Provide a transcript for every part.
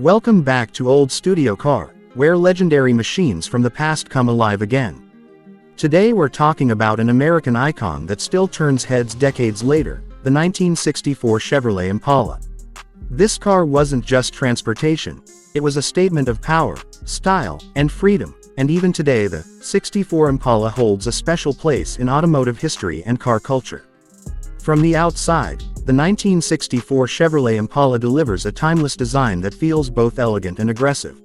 Welcome back to Old Studio Car, where legendary machines from the past come alive again. Today we're talking about an American icon that still turns heads decades later, the 1964 Chevrolet Impala. This car wasn't just transportation, it was a statement of power, style, and freedom, and even today the '64 Impala holds a special place in automotive history and car culture. From the outside, the 1964 Chevrolet Impala delivers a timeless design that feels both elegant and aggressive.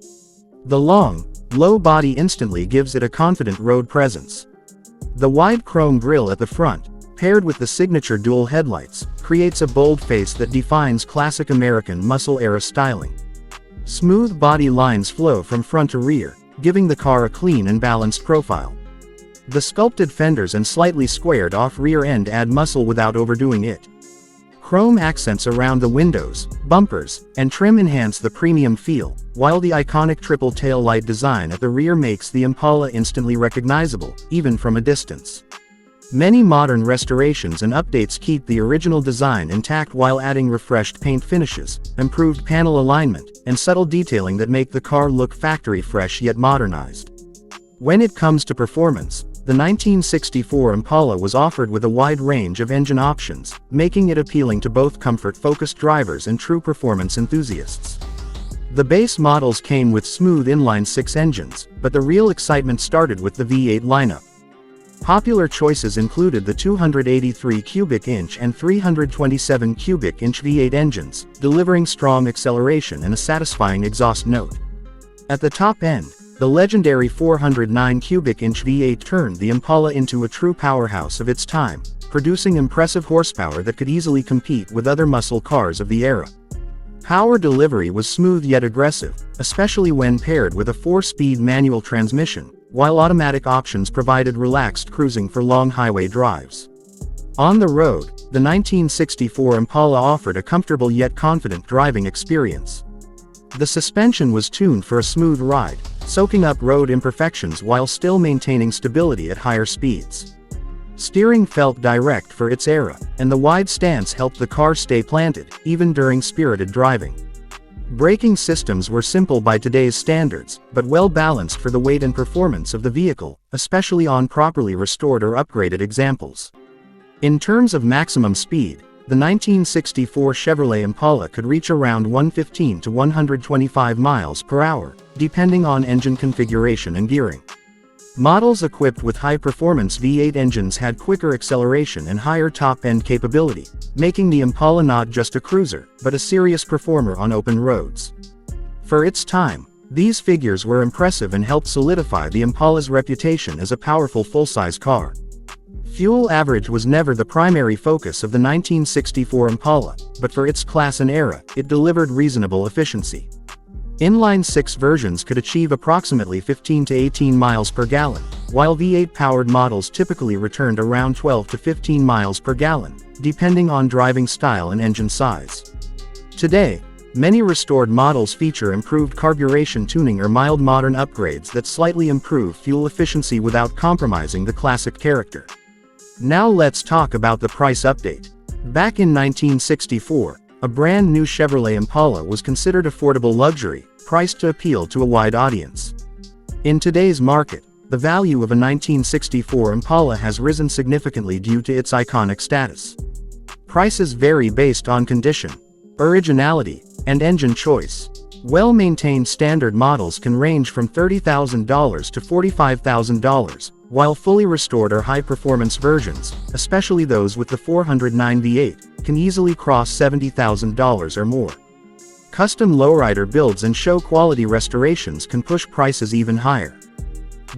The long, low body instantly gives it a confident road presence. The wide chrome grille at the front, paired with the signature dual headlights, creates a bold face that defines classic American muscle-era styling. Smooth body lines flow from front to rear, giving the car a clean and balanced profile. The sculpted fenders and slightly squared-off rear end add muscle without overdoing it. Chrome accents around the windows, bumpers, and trim enhance the premium feel, while the iconic triple tail light design at the rear makes the Impala instantly recognizable, even from a distance. Many modern restorations and updates keep the original design intact while adding refreshed paint finishes, improved panel alignment, and subtle detailing that make the car look factory fresh yet modernized. When it comes to performance, the 1964 Impala was offered with a wide range of engine options, making it appealing to both comfort-focused drivers and true performance enthusiasts. The base models came with smooth inline-six engines, but the real excitement started with the V8 lineup. Popular choices included the 283 cubic inch and 327 cubic inch V8 engines, delivering strong acceleration and a satisfying exhaust note. At the top end, the legendary 409 cubic inch V8 turned the Impala into a true powerhouse of its time, producing impressive horsepower that could easily compete with other muscle cars of the era. Power delivery was smooth yet aggressive, especially when paired with a 4-speed manual transmission, while automatic options provided relaxed cruising for long highway drives. On the road, the 1964 Impala offered a comfortable yet confident driving experience. The suspension was tuned for a smooth ride, soaking up road imperfections while still maintaining stability at higher speeds. Steering felt direct for its era, and the wide stance helped the car stay planted, even during spirited driving. Braking systems were simple by today's standards, but well balanced for the weight and performance of the vehicle, especially on properly restored or upgraded examples. In terms of maximum speed, the 1964 Chevrolet Impala could reach around 115 to 125 miles per hour, depending on engine configuration and gearing. Models equipped with high-performance V8 engines had quicker acceleration and higher top-end capability, making the Impala not just a cruiser, but a serious performer on open roads. For its time, these figures were impressive and helped solidify the Impala's reputation as a powerful full-size car. Fuel average was never the primary focus of the 1964 Impala, but for its class and era, it delivered reasonable efficiency. Inline-six versions could achieve approximately 15 to 18 miles per gallon, while V8-powered models typically returned around 12 to 15 miles per gallon, depending on driving style and engine size. Today, many restored models feature improved carburation tuning or mild modern upgrades that slightly improve fuel efficiency without compromising the classic character. Now let's talk about the price update. Back in 1964, a brand new Chevrolet Impala was considered affordable luxury, priced to appeal to a wide audience. In today's market, the value of a 1964 Impala has risen significantly due to its iconic status. Prices vary based on condition, originality, and engine choice. Well-maintained standard models can range from $30,000 to $45,000, while fully restored or high-performance versions, especially those with the 409 V8, can easily cross $70,000 or more. Custom lowrider builds and show-quality restorations can push prices even higher.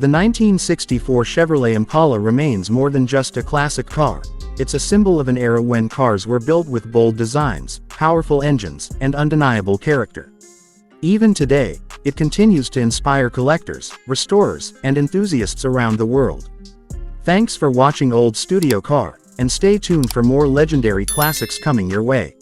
The 1964 Chevrolet Impala remains more than just a classic car. It's a symbol of an era when cars were built with bold designs, powerful engines, and undeniable character. Even today, it continues to inspire collectors, restorers, and enthusiasts around the world. Thanks for watching Old Studio Car, and stay tuned for more legendary classics coming your way.